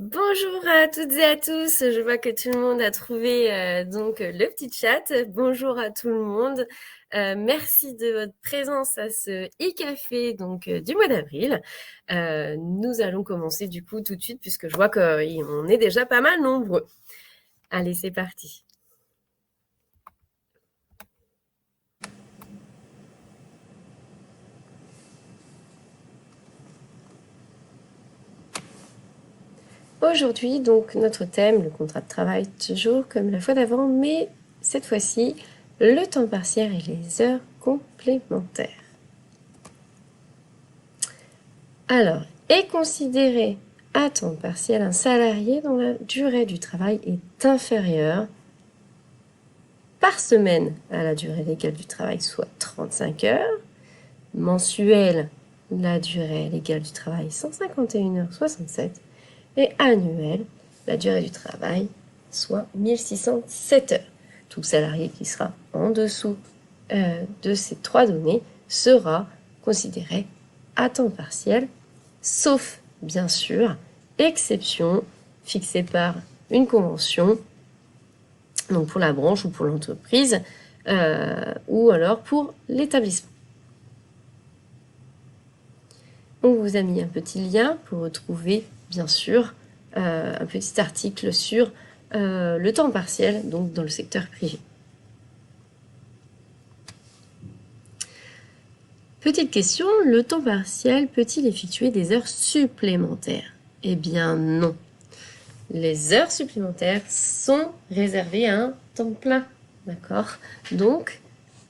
Bonjour à toutes et à tous, je vois que tout le monde a trouvé le petit chat. Bonjour à tout le monde, merci de votre présence à ce e-café du mois d'avril. Nous allons commencer du coup tout de suite puisque je vois qu'on est déjà pas mal nombreux. Allez, c'est parti. Aujourd'hui, donc, notre thème, le contrat de travail, toujours comme la fois d'avant, mais cette fois-ci, le temps partiel et les heures complémentaires. Alors, est considéré à temps partiel un salarié dont la durée du travail est inférieure par semaine à la durée légale du travail, soit 35 heures, mensuelle, la durée légale du travail, 151h67, et annuelle, la durée du travail, soit 1607 heures. Tout salarié qui sera en dessous de ces trois données sera considéré à temps partiel, sauf, bien sûr, exception fixée par une convention, donc pour la branche ou pour l'entreprise, ou alors pour l'établissement. On vous a mis un petit lien pour retrouver, bien sûr, un petit article sur le temps partiel, donc dans le secteur privé. Petite question, le temps partiel peut-il effectuer des heures supplémentaires? Eh bien non. Les heures supplémentaires sont réservées à un temps plein, d'accord? Donc,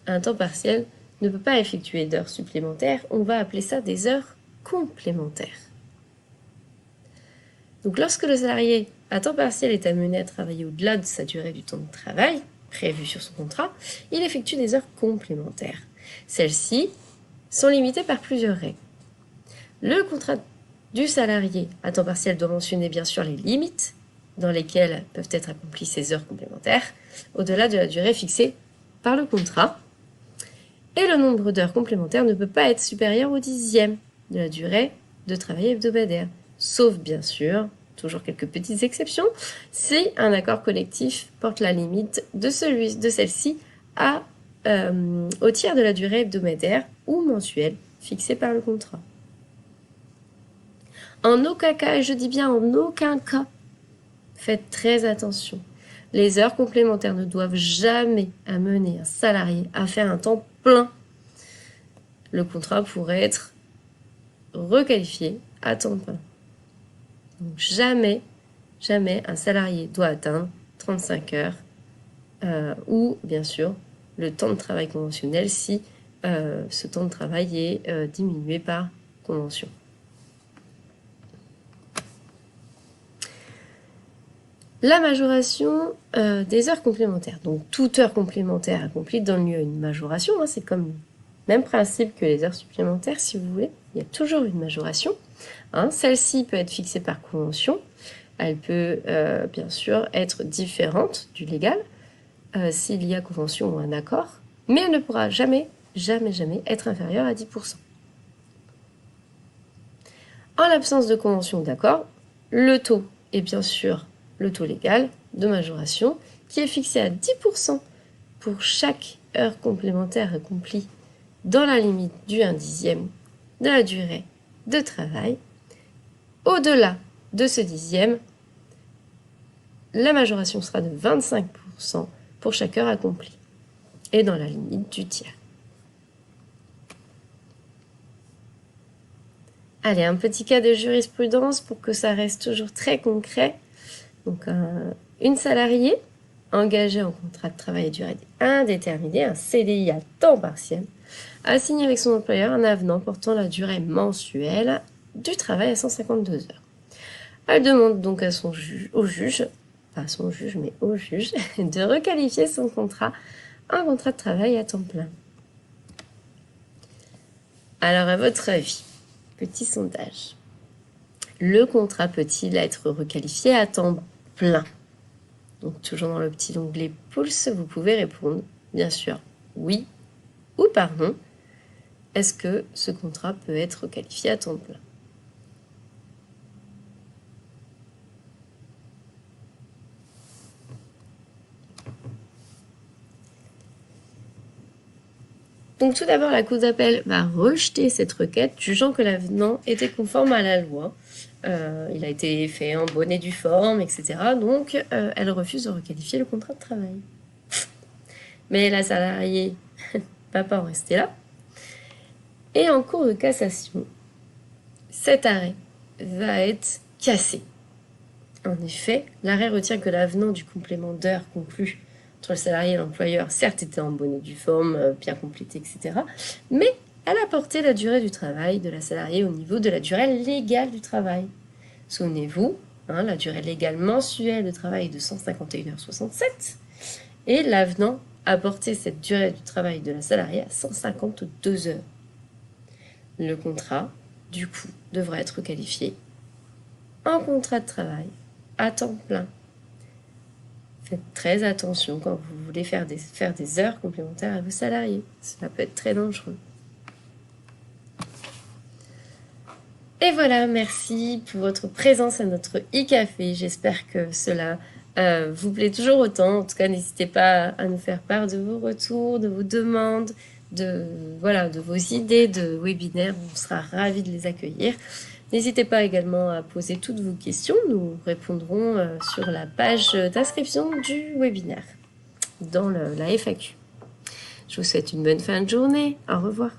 un temps partiel ne peut pas effectuer d'heures supplémentaires, on va appeler ça des heures complémentaires. Donc, lorsque le salarié à temps partiel est amené à travailler au-delà de sa durée du temps de travail, prévu sur son contrat, il effectue des heures complémentaires. Celles-ci sont limitées par plusieurs règles. Le contrat du salarié à temps partiel doit mentionner bien sûr les limites dans lesquelles peuvent être accomplies ces heures complémentaires, au-delà de la durée fixée par le contrat. Et le nombre d'heures complémentaires ne peut pas être supérieur au dixième de la durée de travail hebdomadaire, sauf bien sûr, toujours quelques petites exceptions, si un accord collectif porte la limite de celle-ci au tiers de la durée hebdomadaire ou mensuelle fixée par le contrat. En aucun cas, et je dis bien en aucun cas, faites très attention. Les heures complémentaires ne doivent jamais amener un salarié à faire un temps plein. Le contrat pourrait être requalifié à temps plein. Donc jamais un salarié doit atteindre 35 heures ou bien sûr le temps de travail conventionnel si ce temps de travail est diminué par convention. La majoration des heures complémentaires. Donc, toute heure complémentaire accomplie donne lieu à une majoration. C'est comme le même principe que les heures supplémentaires, si vous voulez. Il y a toujours une majoration. Celle-ci peut être fixée par convention. Elle peut, bien sûr, être différente du légal s'il y a convention ou un accord. Mais elle ne pourra jamais être inférieure à 10%. En l'absence de convention ou d'accord, le taux est bien sûr le taux légal de majoration qui est fixé à 10% pour chaque heure complémentaire accomplie dans la limite du 1/10 de la durée de travail. Au-delà de ce dixième, la majoration sera de 25% pour chaque heure accomplie et dans la limite du tiers. Allez, un petit cas de jurisprudence pour que ça reste toujours très concret. Donc, une salariée engagée en contrat de travail à durée indéterminée, un CDI à temps partiel, a signé avec son employeur un avenant portant la durée mensuelle du travail à 152 heures. Elle demande donc au juge, de requalifier son contrat en contrat de travail à temps plein. Alors, à votre avis, petit sondage, le contrat peut-il être requalifié à temps plein? Donc, toujours dans le petit onglet Pulse, vous pouvez répondre, bien sûr, oui ou par non. Est-ce que ce contrat peut être qualifié à temps plein? Donc tout d'abord, la Cour d'appel va rejeter cette requête, jugeant que l'avenant était conforme à la loi. Il a été fait en bonne et due forme, etc. Donc elle refuse de requalifier le contrat de travail. Mais la salariée ne va pas en rester là. Et en cours de cassation, cet arrêt va être cassé. En effet, l'arrêt retient que l'avenant du complément d'heures conclu entre le salarié et l'employeur, certes, était en bonne et due forme, bien complété, etc., mais elle a porté la durée du travail de la salariée au niveau de la durée légale du travail. Souvenez-vous, la durée légale mensuelle de travail est de 151,67 h, et l'avenant a porté cette durée du travail de la salariée à 152 heures. Le contrat, du coup, devra être qualifié en contrat de travail à temps plein. Faites très attention quand vous voulez faire des heures complémentaires à vos salariés. Cela peut être très dangereux. Et voilà, merci pour votre présence à notre e-café. J'espère que cela vous plaît toujours autant. En tout cas, n'hésitez pas à nous faire part de vos retours, de vos demandes, de vos idées de webinaire. On sera ravis de les accueillir. N'hésitez pas également à poser toutes vos questions. Nous répondrons sur la page d'inscription du webinaire, dans la FAQ. Je vous souhaite une bonne fin de journée. Au revoir.